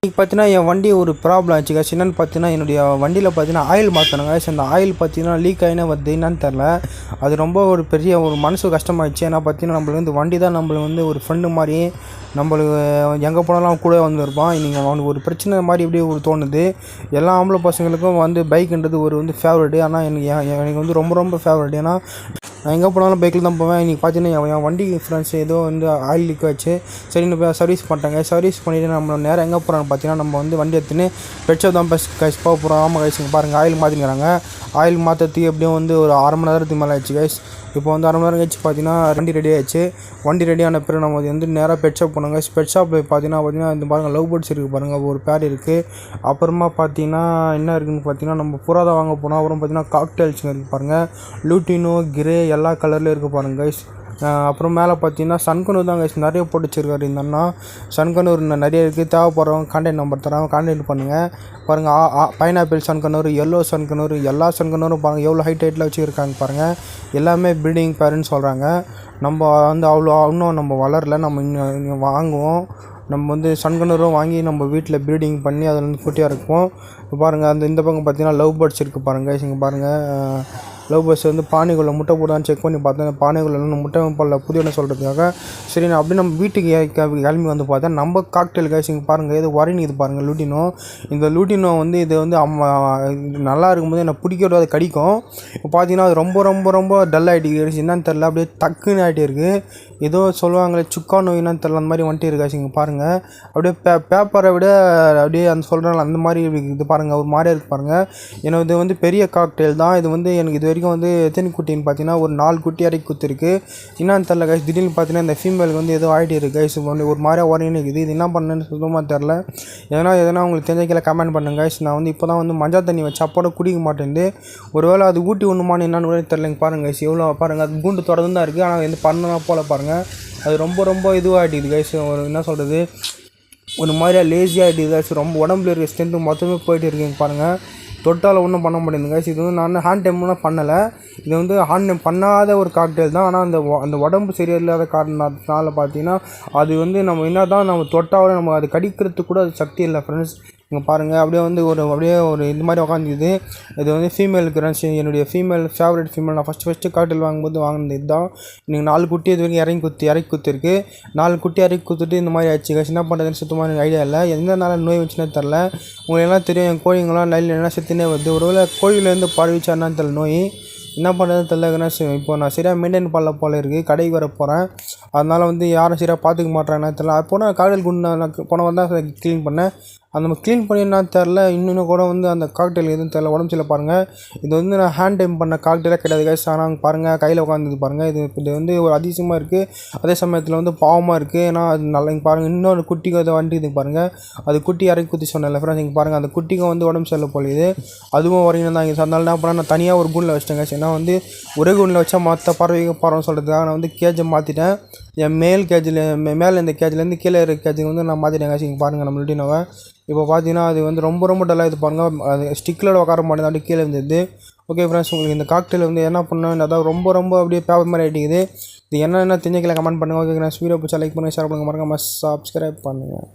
இன்னைக்கு பார்த்தீங்கன்னா என் வண்டி ஒரு ப்ராப்ளம் ஆச்சு guys. என்னென்னு பார்த்தீங்கன்னா என்னுடைய வண்டியில் பார்த்தீங்கன்னா ஆயில் மாற்றணுங்க guys. அந்த ஆயில் பார்த்தீங்கன்னா லீக் ஆகினே வருது, என்னன்னு தெரில. அது ரொம்ப ஒரு பெரிய ஒரு மனசு கஷ்டமாயிடுச்சு. ஏன்னா பார்த்தீங்கன்னா நம்மளுக்கு வந்து வண்டி தான் நம்மளுக்கு வந்து ஒரு ஃப்ரெண்டு மாதிரி, நம்மளுக்கு எங்கே போனாலும் கூட வந்துருப்பான். இன்றைக்கி அவனுக்கு ஒரு பிரச்சனை மாதிரி இப்படி ஒரு தோணுது. எல்லா ஆம்பளை பசங்களுக்கும் வந்து பைக்குன்றது ஒரு வந்து ஃபேவரெட்டு. ஆனால் எனக்கு வந்து ரொம்ப ரொம்ப ஃபேவரெட். ஏன்னா நான் எங்கே போனாலும் பைக்கில் தான் போவேன். இன்றைக்கி பார்த்தீங்கன்னா என் வண்டி ஃப்ரெண்ட்ஸ் ஏதோ வந்து ஆயில் லீக் ஆச்சு. சரின்னு போய் சர்வீஸ் பண்ணிட்டாங்க. சர்வீஸ் பண்ணிவிட்டு நம்ம நேரம் எங்கே போகிறான்னு பார்த்தீங்கன்னா நம்ம வந்து வண்டி எடுத்துன்னு பெட்ரோல் தான் கைஸ் போக போகிறோம். ஆமாம் கைஸ், இங்கே பாருங்கள் ஆயில் மாற்றிக்கிறாங்க. ஆயில் மாற்றத்துக்கு எப்படியும் வந்து ஒரு 1/2 மணி நேரத்துக்கு மேலே ஆயிடுச்சு கைஸ். இப்போ வந்து 1/2 மணி நேரம் கழிச்சு பார்த்தீங்கன்னா வண்டி ரெடி ஆயிடுச்சு. வண்டி ரெடியான பிறகு நம்ம வந்து நேராக பெட் ஷாப் போனோங்க. பெட் ஷாப்பில் பார்த்தீங்கன்னா இந்த பாருங்கள் லவ் பேர்ட்ஸ் இருக்குது பாருங்கள், ஒரு பேர் இருக்குது. அப்புறமா பார்த்தீங்கன்னா என்ன இருக்குதுன்னு பார்த்தீங்கன்னா நம்ம புறா தான் வாங்க போனோம். அப்புறம் பார்த்தீங்கன்னா காக்டெயில்ஸுங்க இருக்குது பாருங்கள், லூட்டினோ கிரே எல்லா கலர்லேயும் இருக்குது பாருங்கள் கைஸ். அப்புறம் மேலே பார்த்தீங்கன்னா சன்கனூர் தான் கைஸ் நிறைய போட்டு வச்சுருக்காரு இந்த அண்ணா. சன்கனூர் நிறைய இருக்குது. தேவைப்படுறவங்க கான்டாக்ட் நம்பர் தராங்க, கான்டாக்ட் பண்ணுங்கள். பாருங்கள் பைனாப்பிள் சன்கனூர், எல்லோ சன்கனூர், எல்லா சன்கனூரும் பாருங்கள் எவ்வளோ ஹைட்டில் வச்சுருக்காங்க பாருங்கள். எல்லாமே ப்ரீடிங் பேருன்னு சொல்கிறாங்க. நம்ம வந்து அவ்வளோ இன்னும் நம்ம வளரல, நம்ம இன்னும் வாங்குவோம். நம்ம வந்து சன்கனூரும் வாங்கி நம்ம வீட்டில் ப்ரீடிங் பண்ணி அதில் வந்து குட்டியாக இருக்கும். பாருங்கள் இந்த பக்கம் பார்த்தீங்கன்னா லவ் பேர்ட்ஸ் இருக்குது பாருங்கள். இங்கே பாருங்கள் லவ் பேர்ட்ஸ் வந்து பானைக்குள்ளே முட்டை போடான்னு செக் பண்ணி பார்த்தேன். அந்த பானைக்குள்ளே முட்டை போடல புதிய சொல்கிறதுக்காக சரி நான் அப்படியே நம்ம வீட்டுக்கு கிளம்பி வந்து பார்த்தேன். நம்ம காக்டெயில் கைஸ் இங்கே பாருங்கள், இது வரின்னு இது பாருங்கள் லூட்டினோ. இந்த லூட்டினோ வந்து இது வந்து நல்லா இருக்கும்போது எனக்கு பிடிக்கிறது அது கடிக்கும். இப்போ பார்த்தீங்கன்னா அது ரொம்ப ரொம்ப ரொம்ப டல் ஆகிட்டு என்னன்னு தெரில, அப்படியே டக்குன்னு ஆகிட்டே இருக்குது. ஏதோ சொல்லுவாங்களே சுக்கா நோய் என்னன்னு தெரில, அந்த மாதிரி வந்துட்டு இருக்காச்சு. இங்கே பாருங்கள் அப்படியே பேப்பரை விட அப்படியே அந்த சொல்கிறாங்களே அந்த மாதிரி இது பாருங்கள் ஒரு மாதிரியாக இருக்குது பாருங்கள். எனக்கு இது வந்து பெரிய காக்டெயில் தான். இது வந்து எனக்கு இது வரைக்கும் வந்து எத்தனை குட்டின்னு பார்த்தீங்கன்னா ஒரு 4 குட்டி இறக்கி குத்திருக்கு. என்னன்னு தெரில கைஸ், திடீர்னு பார்த்தீங்கன்னா இந்த ஃபீமேலுக்கு வந்து ஏதோ ஆகிட்டு இருக்குது கைஸ். ஒரு மாதிரியாக உரையின்னு இருக்குது. இது என்ன பண்ணுன்னு சுத்தமாக தெரில. எதனா உங்களுக்கு தெரிஞ்ச கமெண்ட் பண்ணுங்க கைஸ். நான் வந்து இப்போ தான் வந்து மஞ்சள் தண்ணி வச்சு அப்போட குடிக்க மாட்டேங்குது. ஒருவேளை அது ஊட்டி ஒன்றுமான்னு என்னன்னு கூட தெரிலங்க. பாருங்கள் கைஸ் எவ்வளோ பாருங்கள், அது கூண்டு தொடர்ந்து தான் இருக்குது. ஆனால் வந்து பண்ணனா போல் பாருங்கள், அது ரொம்ப ரொம்ப இதுவாகிடுது கைஸ். ஒரு என்ன சொல்கிறது, ஒரு மாதிரியாக லேசியாகிடுது கைஸ். ரொம்ப உடம்புல இருக்க ஸ்ட்ரென்த்து மொத்தமே போயிட்டு இருக்குங்க பாருங்கள். தொட்டால் ஒன்றும் பண்ண முடியாது கைஸ். இது வந்து நான் ஹேண்ட் டைம்லாம் பண்ணலை. இது வந்து ஹேண்ட் டைம் பண்ணாத ஒரு காக்டெயில் தான். ஆனால் அந்த உடம்பு சரியில்லாத காரணத்தினால பார்த்தீங்கன்னா அது வந்து நம்ம என்ன தான் நம்ம தொட்டாலும் நம்ம அது கடிக்கிறதுக்கு கூட அது சக்தி இல்லை ஃப்ரெண்ட்ஸ். இங்கே பாருங்கள் அப்படியே வந்து அப்படியே ஒரு இந்த மாதிரி உட்காந்துக்குது. இது வந்து ஃபீமேலுக்கு ரன்ஸ், என்னுடைய ஃபேவரட் ஃபீமேல். நான் ஃபஸ்ட்டு காக்டெயில் வாங்கும்போது வாங்கினது இதுதான். இன்றைக்கி 4 குட்டி இது வரைக்கும் இறக்கி குத்திருக்கு. 4 குட்டி இறக்கி குத்துட்டு இந்த மாதிரி ஆச்சு கைஸ். என்ன பண்ணுறதுன்னு சுத்தமான ஐடியா இல்லை. எந்த நாள் நோய் வச்சுன்னே தெரில. உங்களுக்கு எல்லாம் தெரியும் என் கோழிங்களாம் நைல் என்ன செத்துனே வருது. ஒருவேளை கோழிலேருந்து பரவிச்சான்னு தெரில நோய். என்ன பண்ணுறதுன்னு தெரியலங்கன்னா இப்போ நான் சரியாக மெயின்டைன் பண்ணல போல் இருக்குது. கடைக்கு வர போகிறேன், அதனால் வந்து யாரும் சரியாக பார்த்துக்க மாட்டேறாங்கன்னு தெரியல. அப்போ நான் காக்டெயில் குண்டு நான் போன தான் க்ளீன் பண்ணேன். அந்த க்ளீன் பண்ணி என்னன்னு தெரில. இன்னும் கூட வந்து அந்த காக்டெயில் எதுவும் தெரில, உடம்பு சரியில்லை பாருங்கள். இது வந்து நான் ஹேண்ட் டைம் பண்ண காக்டெயிலாக கிடையாது கைஸ். ஆனால் பாருங்கள் கையில் உட்காந்துது பாருங்கள். இது வந்து ஒரு அதிசயமாக இருக்குது, அதே சமயத்தில் வந்து பாவமாக இருக்குது. ஏன்னா அது நல்லா இங்கே பாருங்கள் இன்னொரு குட்டிக்கு அதை வண்டி இது பாருங்கள். அது குட்டி இறக்கி குத்தி சொன்னேன் ஃப்ரெண்ட்ஸ். இங்கே பாருங்கள் அந்த குட்டிக்கும் வந்து உடம்பு சரியில்லை போல் இது. அதுவும் வரைக்கும் தான் இங்கே. அதனால என்ன பண்ணால் நான் தனியாக ஒரு கூண்டில் வச்சிட்டேன் கைஸ். ஏன்னா வந்து ஒரே கூண்டில் வச்சா மற்ற பறவைன்னு சொல்கிறதுக்காக நான் வந்து கேஜை மாற்றிட்டேன். என் மேல் கேஜில் மேலே இந்த கேஜிலேருந்து கீழே இருக்க கேஜுக்கு வந்து நான் மாற்றிட்டேன் கைஸ். இங்கே பாருங்கள் நம்ம லூட்டினோவை. இப்போ பார்த்தீங்கன்னா அது வந்து ரொம்ப ரொம்ப டல்லாக இது பாருங்கள். அது ஸ்டிக்கில் உட்கார மாட்டேன், அப்படி கீழே இருந்தது. ஓகே ஃப்ரெண்ட்ஸ், உங்களுக்கு இந்த காக்டெயில் வந்து என்ன பண்ணணும், அதாவது ரொம்ப ரொம்ப அப்படியே பேப்பர் மாதிரி ஆகிட்டுக்குது. இது என்ன தெரிஞ்சுக்கல கமெண்ட் பண்ணுங்கள். ஓகே ஃப்ரெண்ட்ஸ், வீடியோ பிடிச்சா லைக் பண்ணுங்கள், ஷேர் பண்ணுங்கள், மறக்காம சப்ஸ்கிரைப் பண்ணுங்கள்.